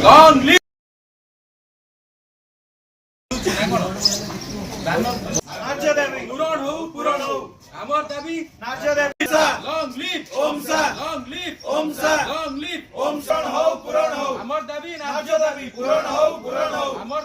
Long live न्याय दाबी पूरण हो आमर दाबी न्याय दाबी लॉन्ग लिव ओम सा लॉन्ग लिव ओम सा लॉन्ग लिव ओम सन हो पूरण हो आमर दाबी न्याय दाबी पूरण हो आमर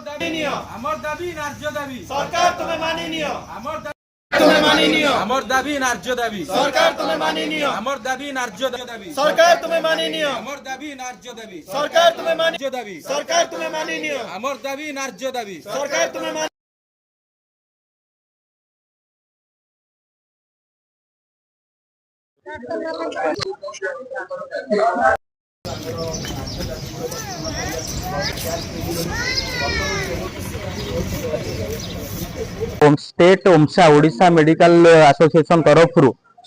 दाबी न्याय दाबी सरकार तुम्हें माननीय आमर दाबी तुम्हें माननीय आमर दाबी न्याय दाबी सरकार तुम्हें माननीय आमर दाबी न्याय दाबी सरकार तुम्हें माननीय आमर दाबी न्याय दाबी सरकार तुम्हें माननीय न्याय दाबी सरकार तुम्हें माननीय आमर दाबी न्याय दाबी सरकार तुम्हें माननीय स्टेट ओमसा ओडिशा मेडिकल एसोसिएशन तरफ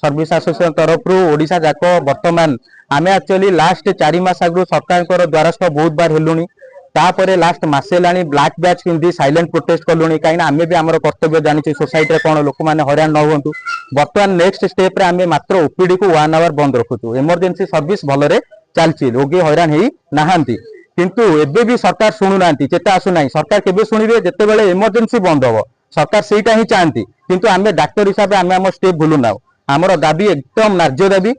सर्विस एसोसिएशन तरफ ओडिशा जाक वर्तमान आमे एक्चुअली लास्ट 4 मास आगु सरकार द्वारस्थ बहुत बार हेलुनी तापरे लास्ट मासे लानी ब्लैक बैच पिंधि साइलेंट प्रोटेस्ट कलुनी कहीं आमे भी आमर कर्तव्य जानी सोसाइटी रे कोन लोक माने हैरान न होंतु वर्तमान नेक्स्ट स्टेप रे आमे मात्र ओपीडी को 1 आवर बंद रखुछु इमरजेंसी सर्विस भलरे चलछि रोगी हैरान हेई नाहांती किंतु एबे भी सरकार सुनु नांती चेता आसु नाही सरकार केबे सुनिबे जते बेले इमरजेंसी बंद हो सरकार सेटा ही चाहती किंतु आमे डॉक्टर हिसाब से आमे हम स्टेप भूलु ना हमर दाबी एकदम न्याय दाबी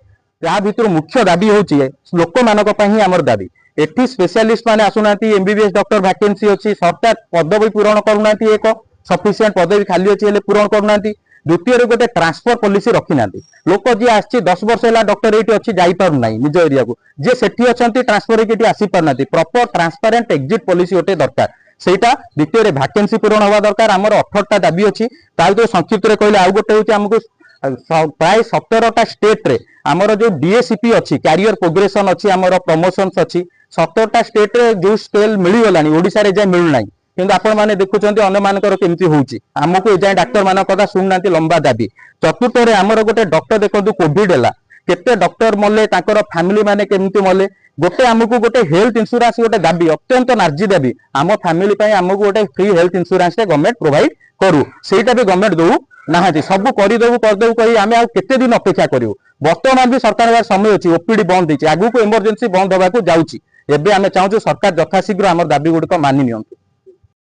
या भीतर मुख्य दाबी होची लोक मानक पई हमर दाबी एठी स्पेशलिस्ट माने आसुनांती एमबीबीएस डॉक्टर वैकेंसी अछि सरकार पदवी पूरण करूनांती एक सफिशिएंट पदवी खाली अछि हेले पूरण करूनांती द्वितीय गोटे ट्रांसफर पॉलिसी रखी नांती लोक जी आछि 10 वर्ष होला डॉक्टर एठी अछि जाई पार नाही निज एरिया को जे सेठी अछंती ट्रांसफर एठी आसी पार नांती प्रॉपर ट्रांसपेरेंट एग्जिट पॉलिसी ओटे दरकार सेटा द्वितीय वैकेंसी पूरण हवा दरकार हमर 18टा दाबी अछि ताल तो संक्षिप्त रे कहले आ गोटे होची हमकु प्राय 17टा स्टेट रे हमर जो डीएसीपी अछि कैरियर प्रोग्रेशन अछि हमर प्रमोशंस अछि 17टा स्टेट रे जो स्केल मिली गलानी ओडिसा रे जे मिलु नाही किंतु आपण माने देखुचंती अन्य मानकर केमती होउची हमकु ए जाय डॉक्टर मान कथा सुननांती लंबा दाबी चतुर्थ रे हमर गोटे डॉक्टर देखंतु कोविड हैला केते डॉक्टर मले ताकर फैमिली माने केमती मले गोटे हमकु गोटे हेल्थ इंश्योरेंस गोटे दाबी अत्यंत नार्जी दाबी आम फैमिली पई हमकु गोटे फ्री हेल्थ इंश्योरेंस रे गवर्नमेंट प्रोवाइड करू सेटा भी गवर्नमेंट दउ नाहाती सब कर देबू कही आमे आ केते दिन अपेक्षा करियो वर्तमान भी सरकार समय अछि ओपीडी बंद होइछि आगु को इमरजेंसी बंद होबा को जाउछि एबे आमे चाहूछु सरकार यथाशीघ्र हमर दाबी गुडी को मानि नियंतु।